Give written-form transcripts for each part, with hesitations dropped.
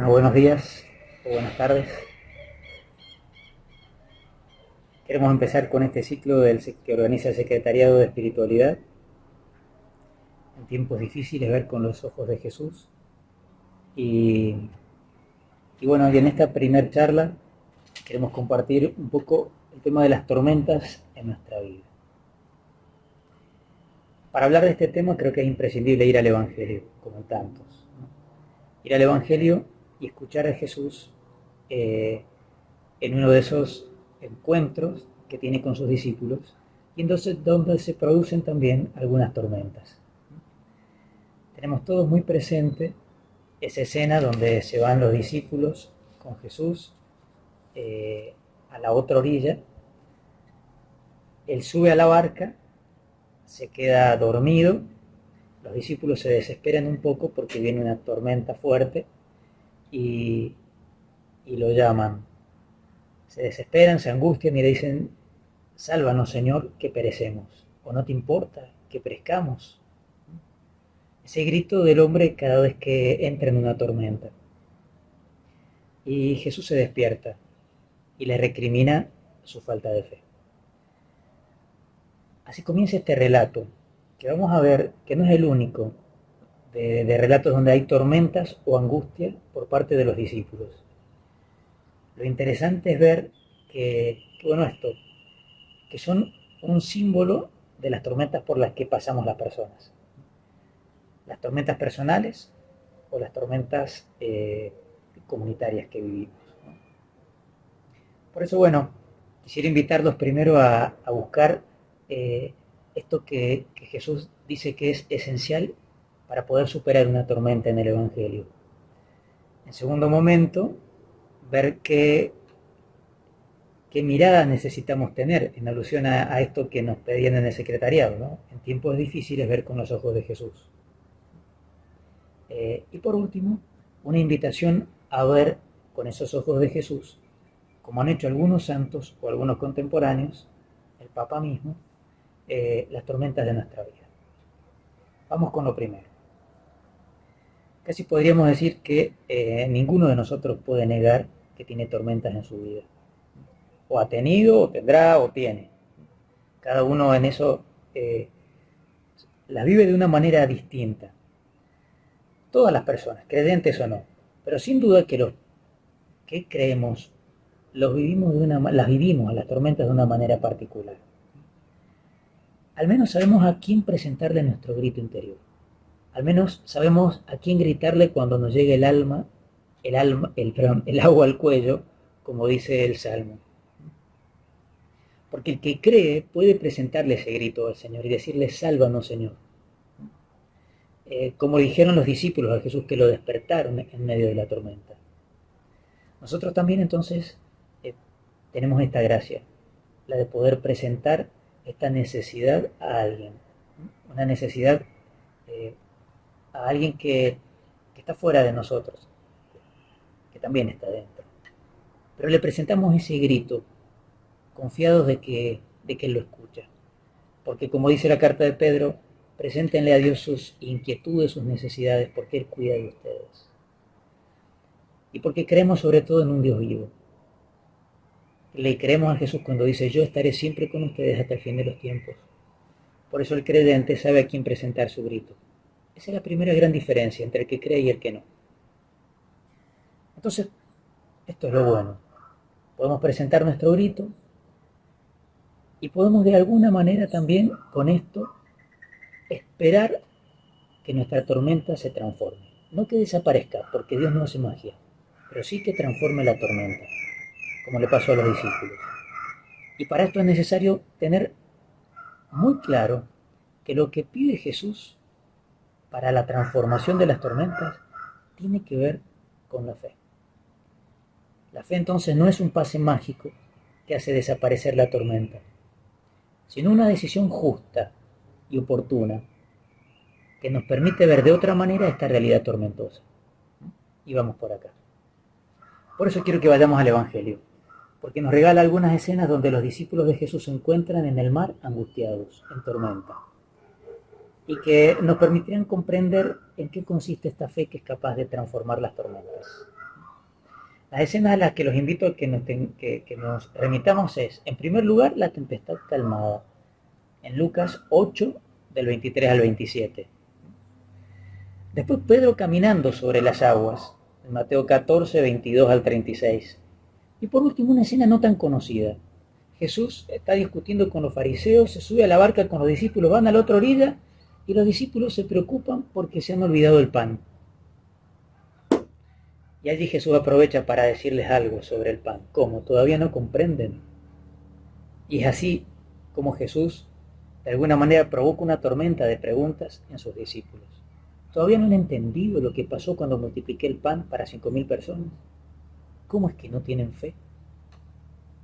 Bueno, buenos días o buenas tardes. Queremos empezar con este ciclo que organiza el Secretariado de Espiritualidad. En tiempos difíciles, ver con los ojos de Jesús. Y bueno, y en esta primer charla queremos compartir un poco el tema de las tormentas en nuestra vida. Para hablar de este tema creo que es imprescindible ir al Evangelio, como tantos, ¿no? Ir al Evangelio y escuchar a Jesús en uno de esos encuentros que tiene con sus discípulos, y entonces donde se producen también algunas tormentas. Tenemos todos muy presente esa escena donde se van los discípulos con Jesús a la otra orilla. Él sube a la barca, se queda dormido, los discípulos se desesperan un poco porque viene una tormenta fuerte y lo llaman. Se desesperan, se angustian y le dicen: sálvanos, Señor, que perecemos. ¿O no te importa que perezcamos? Ese grito del hombre cada vez que entra en una tormenta. Y Jesús se despierta y le recrimina su falta de fe. Así comienza este relato, que vamos a ver que no es el único de relatos donde hay tormentas o angustia por parte de los discípulos. Lo interesante es ver que son un símbolo de las tormentas por las que pasamos las personas. Las tormentas personales o las tormentas comunitarias que vivimos, ¿no? Por eso, bueno, quisiera invitarlos primero a buscar esto que Jesús dice que es esencial para poder superar una tormenta en el Evangelio. En segundo momento, ver qué mirada necesitamos tener en alusión a esto que nos pedían en el secretariado, ¿no? En tiempos difíciles, ver con los ojos de Jesús. Y por último, una invitación a ver con esos ojos de Jesús, como han hecho algunos santos o algunos contemporáneos, el Papa mismo, las tormentas de nuestra vida. Vamos con lo primero. Casi podríamos decir que ninguno de nosotros puede negar que tiene tormentas en su vida. O ha tenido, o tendrá, o tiene. Cada uno en eso las vive de una manera distinta. Todas las personas, creyentes o no. Pero sin duda que los que creemos las vivimos a las tormentas de una manera particular. Al menos sabemos a quién presentarle nuestro grito interior. Al menos sabemos a quién gritarle cuando nos llegue el agua al cuello, como dice el Salmo. Porque el que cree puede presentarle ese grito al Señor y decirle: sálvanos, Señor. Como dijeron los discípulos a Jesús, que lo despertaron en medio de la tormenta. Nosotros también entonces tenemos esta gracia, la de poder presentar esta necesidad a alguien, una necesidad a alguien que está fuera de nosotros, que también está dentro. Pero le presentamos ese grito, confiados de que Él lo escucha. Porque como dice la carta de Pedro, preséntenle a Dios sus inquietudes, sus necesidades, porque Él cuida de ustedes. Y porque creemos sobre todo en un Dios vivo. Le creemos a Jesús cuando dice: yo estaré siempre con ustedes hasta el fin de los tiempos. Por eso el creyente sabe a quién presentar su grito. Esa es la primera gran diferencia entre el que cree y el que no. Entonces, esto es lo bueno. Podemos presentar nuestro grito y podemos de alguna manera también con esto esperar que nuestra tormenta se transforme. No que desaparezca, porque Dios no hace magia, pero sí que transforme la tormenta, como le pasó a los discípulos. Y para esto es necesario tener muy claro que lo que pide Jesús para la transformación de las tormentas tiene que ver con la fe. La fe entonces no es un pase mágico que hace desaparecer la tormenta, sino una decisión justa y oportuna que nos permite ver de otra manera esta realidad tormentosa. Y vamos por acá. Por eso quiero que vayamos al Evangelio, porque nos regala algunas escenas donde los discípulos de Jesús se encuentran en el mar angustiados, en tormenta, y que nos permitirán comprender en qué consiste esta fe que es capaz de transformar las tormentas. Las escenas a las que los invito a que nos remitamos es, en primer lugar, la tempestad calmada, en Lucas 8, del 23 al 27. Después Pedro caminando sobre las aguas, en Mateo 14, 22 al 36. Y por último, una escena no tan conocida. Jesús está discutiendo con los fariseos, se sube a la barca con los discípulos, van a la otra orilla y los discípulos se preocupan porque se han olvidado el pan. Y allí Jesús aprovecha para decirles algo sobre el pan. ¿Cómo? ¿Todavía no comprenden? Y es así como Jesús de alguna manera provoca una tormenta de preguntas en sus discípulos. ¿Todavía no han entendido lo que pasó cuando multipliqué el pan para 5.000 personas? ¿Cómo es que no tienen fe?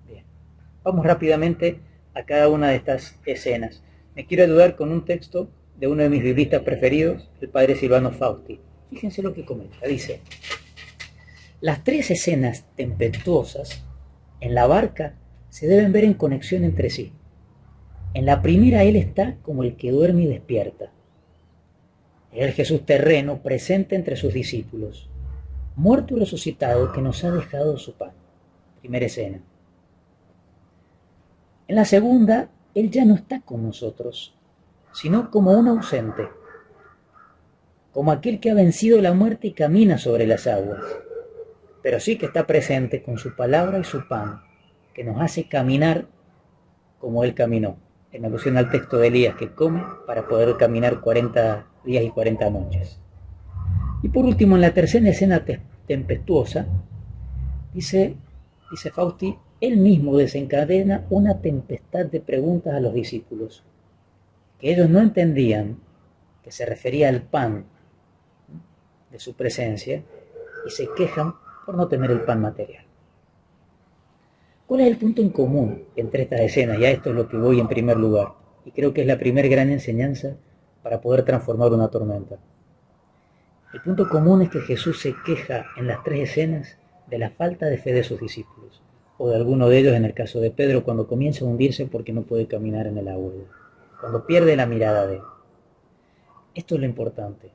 Bien, vamos rápidamente a cada una de estas escenas. Me quiero ayudar con un texto de uno de mis biblistas preferidos, el padre Silvano Fausti. Fíjense lo que comenta. Dice: las tres escenas tempestuosas en la barca se deben ver en conexión entre sí. En la primera él está como el que duerme y despierta. El Jesús terreno presente entre sus discípulos, muerto y resucitado, que nos ha dejado su pan. Primera escena. En la segunda, él ya no está con nosotros, sino como un ausente, como aquel que ha vencido la muerte y camina sobre las aguas, pero sí que está presente con su palabra y su pan, que nos hace caminar como él caminó, en alusión al texto de Elías, que come para poder caminar 40 días y 40 noches. Y por último, en la tercera escena tempestuosa, dice Fausti, él mismo desencadena una tempestad de preguntas a los discípulos, que ellos no entendían que se refería al pan de su presencia, y se quejan por no tener el pan material. ¿Cuál es el punto en común entre estas escenas? Y a esto es lo que voy en primer lugar, y creo que es la primera gran enseñanza para poder transformar una tormenta. El punto común es que Jesús se queja en las tres escenas de la falta de fe de sus discípulos, o de alguno de ellos, en el caso de Pedro, cuando comienza a hundirse porque no puede caminar en el agua, cuando pierde la mirada de él. Esto es lo importante.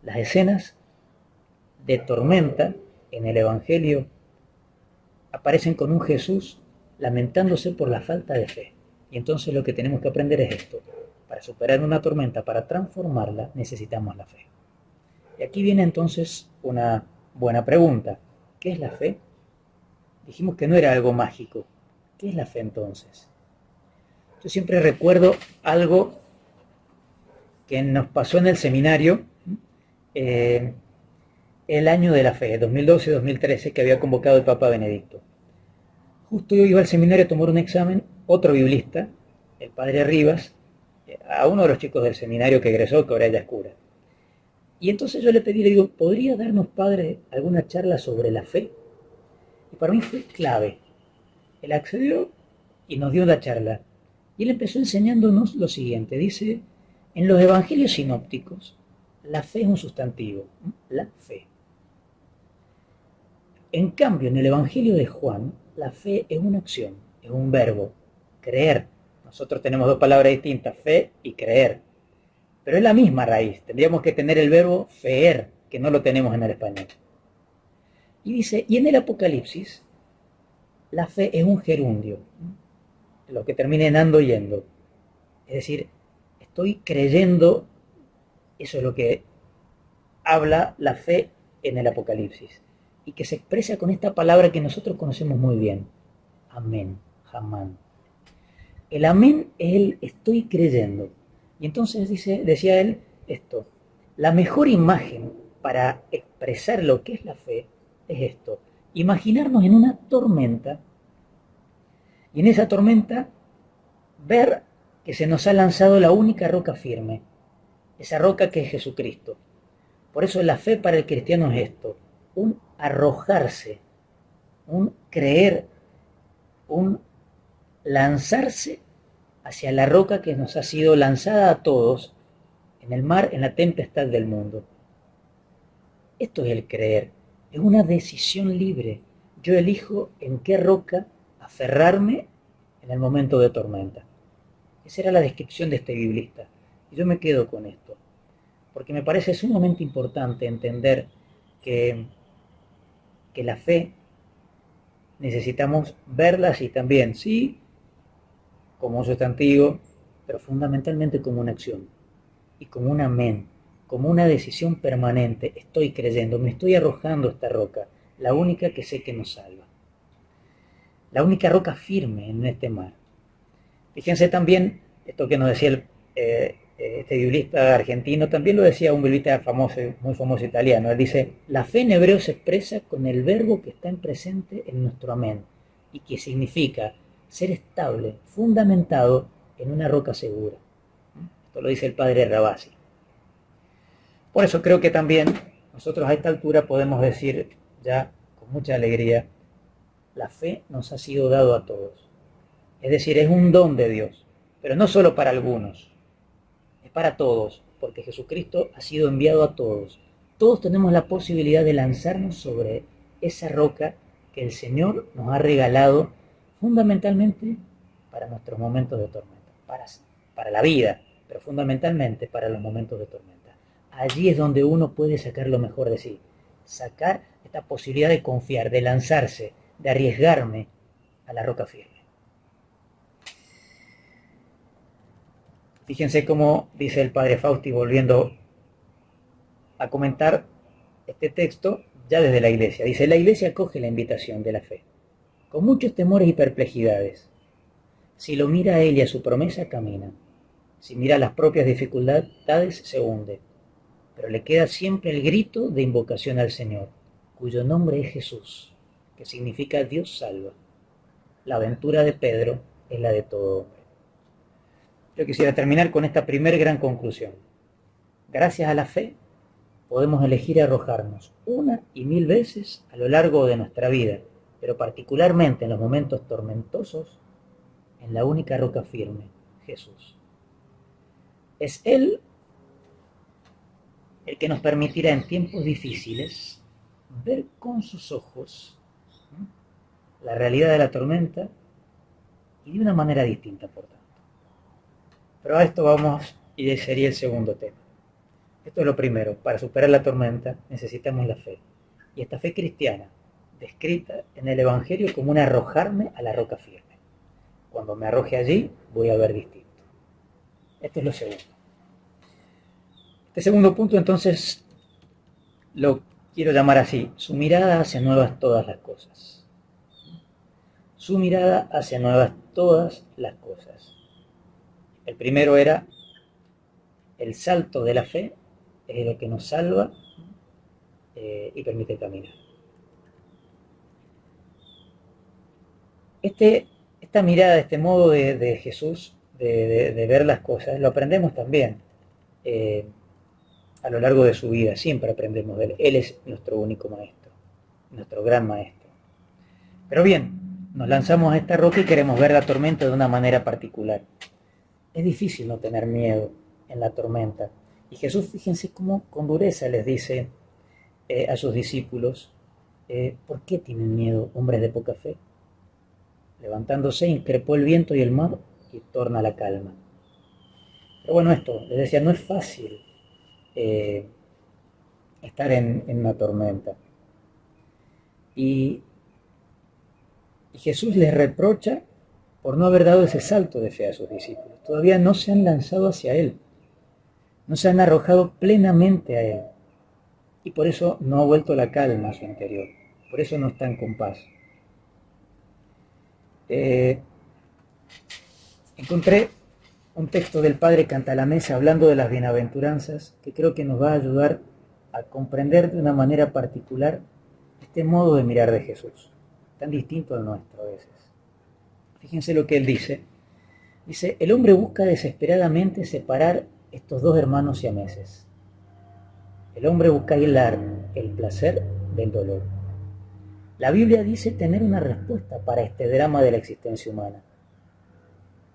Las escenas de tormenta en el Evangelio aparecen con un Jesús lamentándose por la falta de fe. Y entonces lo que tenemos que aprender es esto. Para superar una tormenta, para transformarla, necesitamos la fe. Y aquí viene entonces una buena pregunta. ¿Qué es la fe? Dijimos que no era algo mágico. ¿Qué es la fe entonces? Yo siempre recuerdo algo que nos pasó en el seminario el año de la fe, 2012-2013, que había convocado el Papa Benedicto. Justo yo iba al seminario a tomar un examen, otro biblista, el padre Rivas, a uno de los chicos del seminario que egresó, que ahora ya es cura. Y entonces yo le pedí, le digo, ¿podría darnos, padre, alguna charla sobre la fe? Y para mí fue clave. Él accedió y nos dio la charla. Y él empezó enseñándonos lo siguiente. Dice, en los evangelios sinópticos, la fe es un sustantivo, la fe. En cambio, en el evangelio de Juan, la fe es una acción, es un verbo, creer. Nosotros tenemos dos palabras distintas, fe y creer. Pero es la misma raíz. Tendríamos que tener el verbo feer, que no lo tenemos en el español. Y dice, y en el Apocalipsis, la fe es un gerundio, lo que termina en ando yendo. Es decir, estoy creyendo, eso es lo que habla la fe en el Apocalipsis. Y que se expresa con esta palabra que nosotros conocemos muy bien. Amén, jamán. El amén es el estoy creyendo. Y entonces decía él esto, la mejor imagen para expresar lo que es la fe es esto, imaginarnos en una tormenta y en esa tormenta ver que se nos ha lanzado la única roca firme, esa roca que es Jesucristo. Por eso la fe para el cristiano es esto, un arrojarse, un creer, un lanzarse hacia la roca que nos ha sido lanzada a todos en el mar, en la tempestad del mundo. Esto es el creer, es una decisión libre. Yo elijo en qué roca aferrarme en el momento de tormenta. Esa era la descripción de este biblista. Y yo me quedo con esto, porque me parece sumamente importante entender que la fe necesitamos verlas y también, sí, como un sustantivo, pero fundamentalmente como una acción y como un amén, como una decisión permanente. Estoy creyendo, me estoy arrojando a esta roca, la única que sé que nos salva, la única roca firme en este mar. Fíjense también, esto que nos decía este biblista argentino, también lo decía un biblista famoso, muy famoso italiano. Él dice, la fe en hebreo se expresa con el verbo que está en presente en nuestro amén, y que significa ser estable, fundamentado en una roca segura. Esto lo dice el padre Rabasi. Por eso creo que también nosotros a esta altura podemos decir ya con mucha alegría, la fe nos ha sido dado a todos. Es decir, es un don de Dios, pero no solo para algunos, es para todos, porque Jesucristo ha sido enviado a todos. Todos tenemos la posibilidad de lanzarnos sobre esa roca que el Señor nos ha regalado fundamentalmente para nuestros momentos de tormenta, para la vida, pero fundamentalmente para los momentos de tormenta. Allí es donde uno puede sacar lo mejor de sí, sacar esta posibilidad de confiar, de lanzarse, de arriesgarme a la roca firme. Fíjense cómo dice el padre Fausti, volviendo a comentar este texto ya desde la iglesia. Dice, la iglesia acoge la invitación de la fe, con muchos temores y perplejidades. Si lo mira a él y a su promesa, camina. Si mira las propias dificultades, se hunde. Pero le queda siempre el grito de invocación al Señor, cuyo nombre es Jesús, que significa Dios salva. La aventura de Pedro es la de todo hombre. Yo quisiera terminar con esta primer gran conclusión. Gracias a la fe podemos elegir arrojarnos una y mil veces a lo largo de nuestra vida, pero particularmente en los momentos tormentosos, en la única roca firme, Jesús. Es Él el que nos permitirá en tiempos difíciles ver con sus ojos la realidad de la tormenta y de una manera distinta, por tanto. Pero a esto vamos, y sería el segundo tema. Esto es lo primero. Para superar la tormenta necesitamos la fe. Y esta fe cristiana, descrita en el Evangelio como un arrojarme a la roca firme. Cuando me arroje allí, voy a ver distinto. Esto es lo segundo. Este segundo punto, entonces, lo quiero llamar así. Su mirada hace nuevas todas las cosas. Su mirada hace nuevas todas las cosas. El primero era el salto de la fe, es lo que nos salva y permite caminar. Esta mirada, este modo de Jesús de ver las cosas, lo aprendemos también a lo largo de su vida, siempre aprendemos de él. Él es nuestro único maestro, nuestro gran maestro. Pero bien, nos lanzamos a esta roca y queremos ver la tormenta de una manera particular. Es difícil no tener miedo en la tormenta. Y Jesús, fíjense cómo con dureza les dice a sus discípulos, ¿por qué tienen miedo, hombres de poca fe? Levantándose, increpó el viento y el mar y torna la calma. Pero bueno, esto, les decía, no es fácil estar en una tormenta. Y Jesús les reprocha por no haber dado ese salto de fe a sus discípulos. Todavía no se han lanzado hacia Él, no se han arrojado plenamente a Él, y por eso no ha vuelto la calma a su interior, por eso no están con paz. Encontré un texto del padre Cantalamessa hablando de las bienaventuranzas que creo que nos va a ayudar a comprender de una manera particular este modo de mirar de Jesús, tan distinto al nuestro a veces. Fíjense lo que él dice. Dice, el hombre busca desesperadamente separar estos dos hermanos siameses. El hombre busca aislar el placer del dolor. La Biblia dice tener una respuesta para este drama de la existencia humana.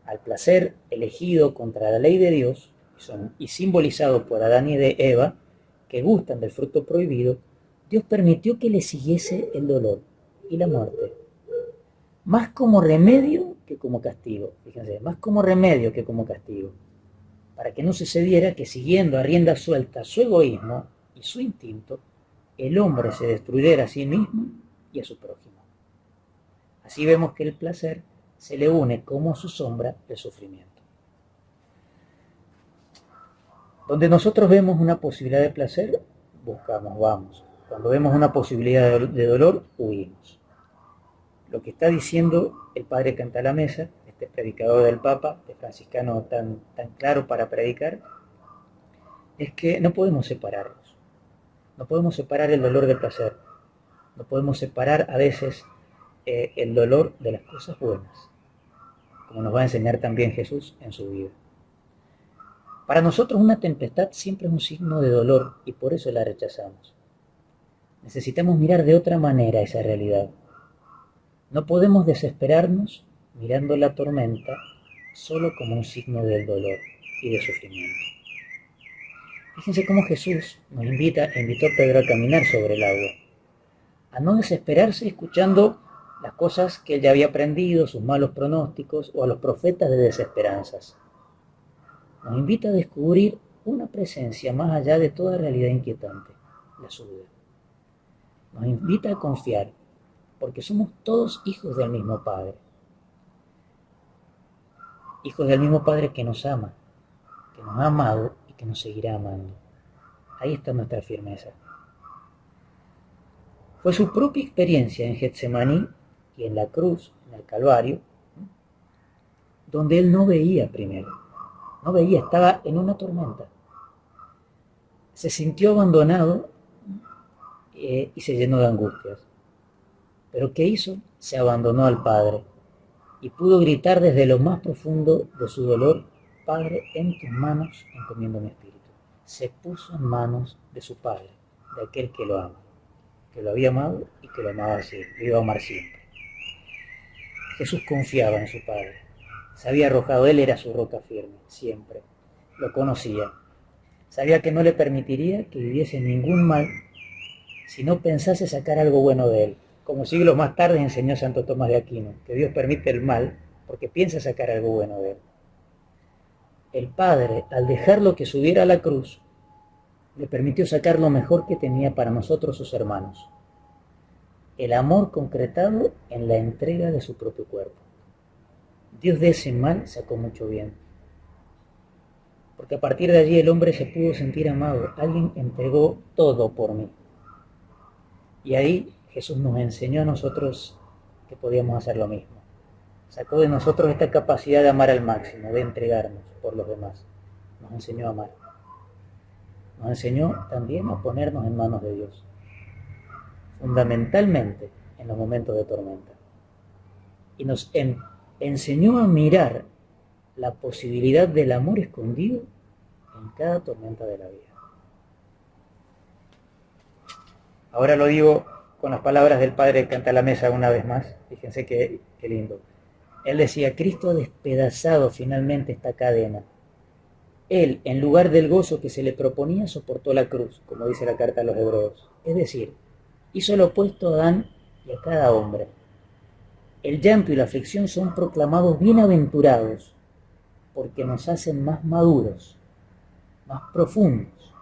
Al placer elegido contra la ley de Dios y simbolizado por Adán y de Eva, que gustan del fruto prohibido, Dios permitió que le siguiese el dolor y la muerte. Más como remedio que como castigo. Fíjense, más como remedio que como castigo. Para que no sucediera que siguiendo a rienda suelta su egoísmo y su instinto, el hombre se destruyera a sí mismo y a su prójimo. Así vemos que el placer se le une como a su sombra el sufrimiento. Donde nosotros vemos una posibilidad de placer, buscamos, vamos. Cuando vemos una posibilidad de dolor, huimos. Lo que está diciendo el padre Cantalamessa, este predicador del Papa, este franciscano tan claro para predicar, es que no podemos separarlos. No podemos separar el dolor del placer. No podemos separar a veces el dolor de las cosas buenas, como nos va a enseñar también Jesús en su vida. Para nosotros una tempestad siempre es un signo de dolor y por eso la rechazamos. Necesitamos mirar de otra manera esa realidad. No podemos desesperarnos mirando la tormenta solo como un signo del dolor y de sufrimiento. Fíjense cómo Jesús invitó a Pedro a caminar sobre el agua, a no desesperarse escuchando las cosas que él ya había aprendido, sus malos pronósticos o a los profetas de desesperanzas. Nos invita a descubrir una presencia más allá de toda realidad inquietante, la suya. Nos invita a confiar, porque somos todos hijos del mismo Padre. Hijos del mismo Padre que nos ama, que nos ha amado y que nos seguirá amando. Ahí está nuestra firmeza. Fue su propia experiencia en Getsemaní y en la cruz, en el Calvario, donde él no veía primero. No veía, estaba en una tormenta. Se sintió abandonado y se llenó de angustias. Pero ¿qué hizo? Se abandonó al Padre y pudo gritar desde lo más profundo de su dolor: Padre, en tus manos encomiendo mi espíritu. Se puso en manos de su Padre, de aquel que lo ama, que lo había amado y que lo amaba siempre, lo iba a amar siempre. Jesús confiaba en su Padre. Se había arrojado, él era su roca firme, siempre. Lo conocía. Sabía que no le permitiría que viviese ningún mal si no pensase sacar algo bueno de él. Como siglos más tarde enseñó Santo Tomás de Aquino, que Dios permite el mal porque piensa sacar algo bueno de él. El Padre, al dejarlo que subiera a la cruz, le permitió sacar lo mejor que tenía para nosotros sus hermanos. El amor concretado en la entrega de su propio cuerpo. Dios de ese mal sacó mucho bien. Porque a partir de allí el hombre se pudo sentir amado. Alguien entregó todo por mí. Y ahí Jesús nos enseñó a nosotros que podíamos hacer lo mismo. Sacó de nosotros esta capacidad de amar al máximo, de entregarnos por los demás. Nos enseñó a amar. Nos enseñó también a ponernos en manos de Dios. Fundamentalmente en los momentos de tormenta. Y nos enseñó a mirar la posibilidad del amor escondido en cada tormenta de la vida. Ahora lo digo con las palabras del padre Cantalamessa una vez más. Fíjense qué lindo. Él decía: Cristo ha despedazado finalmente esta cadena. Él, en lugar del gozo que se le proponía, soportó la cruz, como dice la carta a los Hebreos. Es decir, hizo lo opuesto a Adán y a cada hombre. El llanto y la aflicción son proclamados bienaventurados porque nos hacen más maduros, más profundos,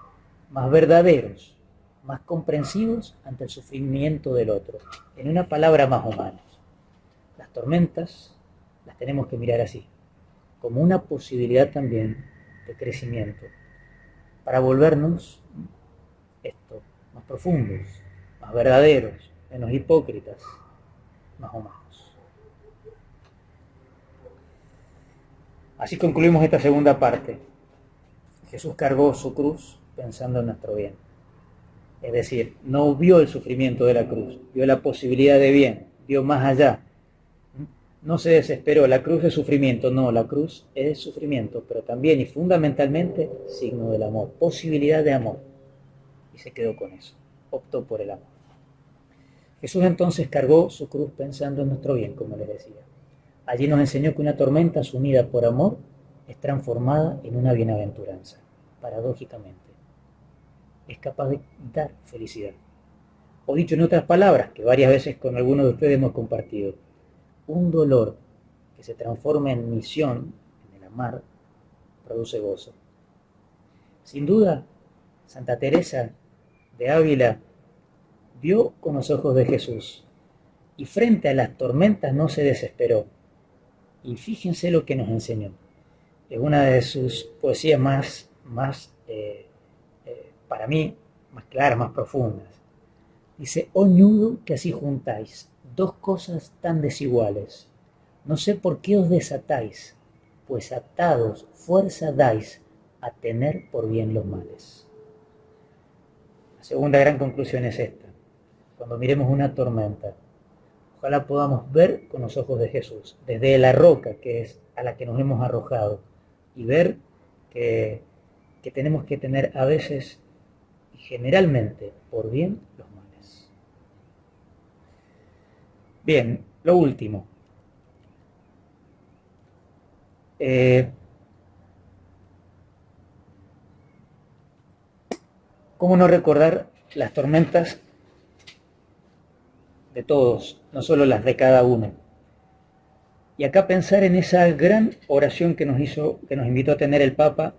más verdaderos, más comprensivos ante el sufrimiento del otro. En una palabra, más humanos. Las tormentas las tenemos que mirar así, como una posibilidad también de crecimiento, para volvernos más profundos, más verdaderos, menos hipócritas, más humanos. Así concluimos esta segunda parte. Jesús cargó su cruz pensando en nuestro bien. Es decir, no vio el sufrimiento de la cruz, vio la posibilidad de bien, vio más allá. No se desesperó, la cruz es sufrimiento, no, la cruz es sufrimiento, pero también y fundamentalmente signo del amor, posibilidad de amor. Y se quedó con eso, optó por el amor. Jesús entonces cargó su cruz pensando en nuestro bien, como les decía. Allí nos enseñó que una tormenta asumida por amor es transformada en una bienaventuranza, paradójicamente. Es capaz de dar felicidad. O dicho en otras palabras, que varias veces con algunos de ustedes hemos compartido, un dolor que se transforma en misión, en el amar, produce gozo. Sin duda, Santa Teresa de Ávila vio con los ojos de Jesús y frente a las tormentas no se desesperó. Y fíjense lo que nos enseñó. Es una de sus poesías para mí, más claras, más profundas. Dice: oh ñudo que así juntáis dos cosas tan desiguales, no sé por qué os desatáis, pues atados fuerza dais a tener por bien los males. La segunda gran conclusión es esta: cuando miremos una tormenta, ojalá podamos ver con los ojos de Jesús, desde la roca que es a la que nos hemos arrojado, y ver que tenemos que tener a veces, y generalmente, por bien los males. Bien, lo último. ¿Cómo no recordar las tormentas de todos, no solo las de cada uno? Y acá pensar en esa gran oración que nos invitó a tener el Papa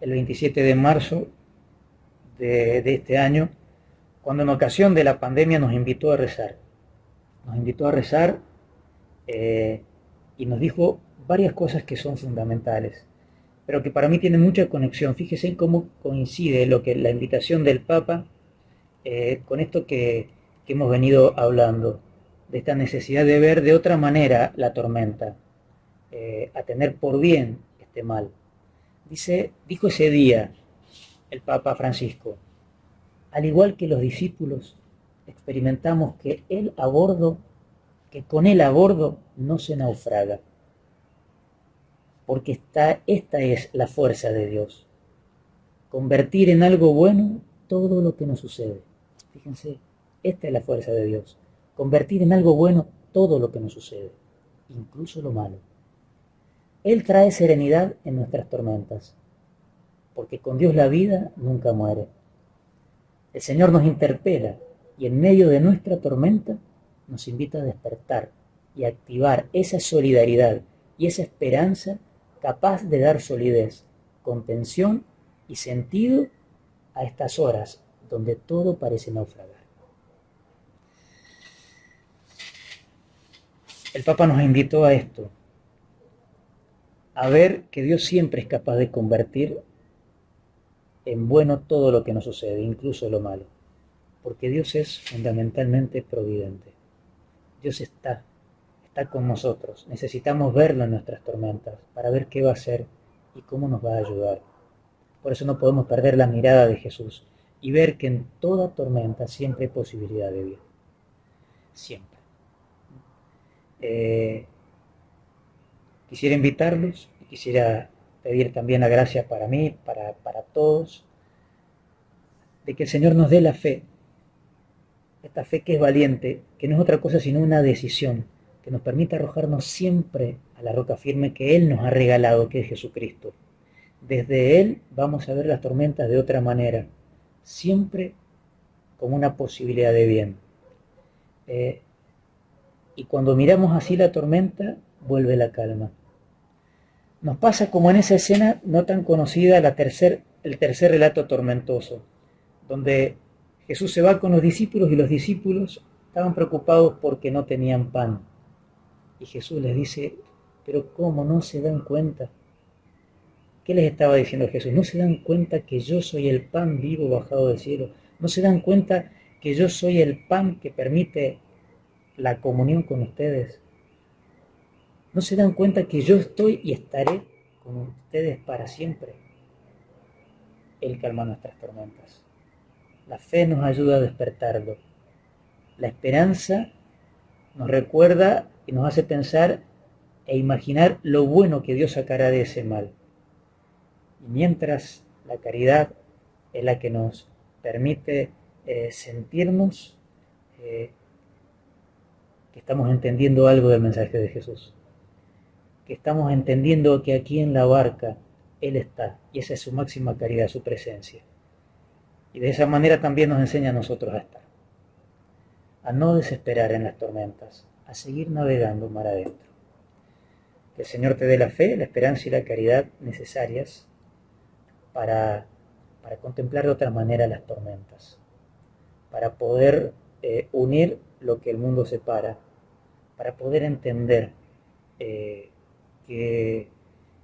el 27 de marzo de este año, cuando en ocasión de la pandemia nos invitó a rezar. Nos invitó a rezar y nos dijo varias cosas que son fundamentales, pero que para mí tienen mucha conexión. Fíjense en cómo coincide la invitación del Papa con esto que hemos venido hablando, de esta necesidad de ver de otra manera la tormenta, a tener por bien este mal. Dijo ese día el Papa Francisco: al igual que los discípulos, experimentamos que con él a bordo no se naufraga, porque esta es la fuerza de Dios: convertir en algo bueno todo lo que nos sucede. Fíjense, esta es la fuerza de Dios: convertir en algo bueno todo lo que nos sucede, incluso lo malo. Él trae serenidad en nuestras tormentas, porque con Dios la vida nunca muere. El Señor nos interpela y en medio de nuestra tormenta nos invita a despertar y a activar esa solidaridad y esa esperanza capaz de dar solidez, contención y sentido a estas horas donde todo parece naufragar. El Papa nos invitó a esto, a ver que Dios siempre es capaz de convertir en bueno todo lo que nos sucede, incluso lo malo, porque Dios es fundamentalmente providente. Dios está con nosotros. Necesitamos verlo en nuestras tormentas para ver qué va a hacer y cómo nos va a ayudar. Por eso no podemos perder la mirada de Jesús y ver que en toda tormenta siempre hay posibilidad de bien. Siempre. Quisiera invitarlos, quisiera pedir también la gracia para mí, para todos, de que el Señor nos dé la fe, esta fe que es valiente, que no es otra cosa sino una decisión, que nos permite arrojarnos siempre a la roca firme que Él nos ha regalado, que es Jesucristo. Desde Él vamos a ver las tormentas de otra manera, siempre como una posibilidad de bien. Y cuando miramos así la tormenta, vuelve la calma. Nos pasa como en esa escena no tan conocida, el tercer relato tormentoso, donde Jesús se va con los discípulos y los discípulos estaban preocupados porque no tenían pan. Y Jesús les dice: pero ¿cómo no se dan cuenta? ¿Qué les estaba diciendo Jesús? ¿No se dan cuenta que yo soy el pan vivo bajado del cielo? ¿No se dan cuenta que yo soy el pan que permite la comunión con ustedes? ¿No se dan cuenta que yo estoy y estaré con ustedes para siempre? Él calma nuestras tormentas. La fe nos ayuda a despertarlo. La esperanza nos recuerda y nos hace pensar e imaginar lo bueno que Dios sacará de ese mal. Y mientras la caridad es la que nos permite sentirnos que estamos entendiendo algo del mensaje de Jesús, que estamos entendiendo que aquí en la barca Él está, y esa es su máxima caridad, su presencia. Y de esa manera también nos enseña a nosotros a estar, a no desesperar en las tormentas, a seguir navegando mar adentro. Que el Señor te dé la fe, la esperanza y la caridad necesarias para contemplar de otra manera las tormentas, para poder unir lo que el mundo separa, para poder entender que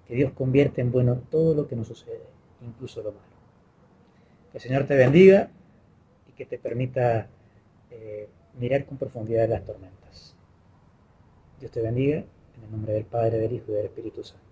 Dios convierte en bueno todo lo que nos sucede, incluso lo malo. Que el Señor te bendiga y que te permita mirar con profundidad las tormentas. Dios te bendiga, en el nombre del Padre, del Hijo y del Espíritu Santo.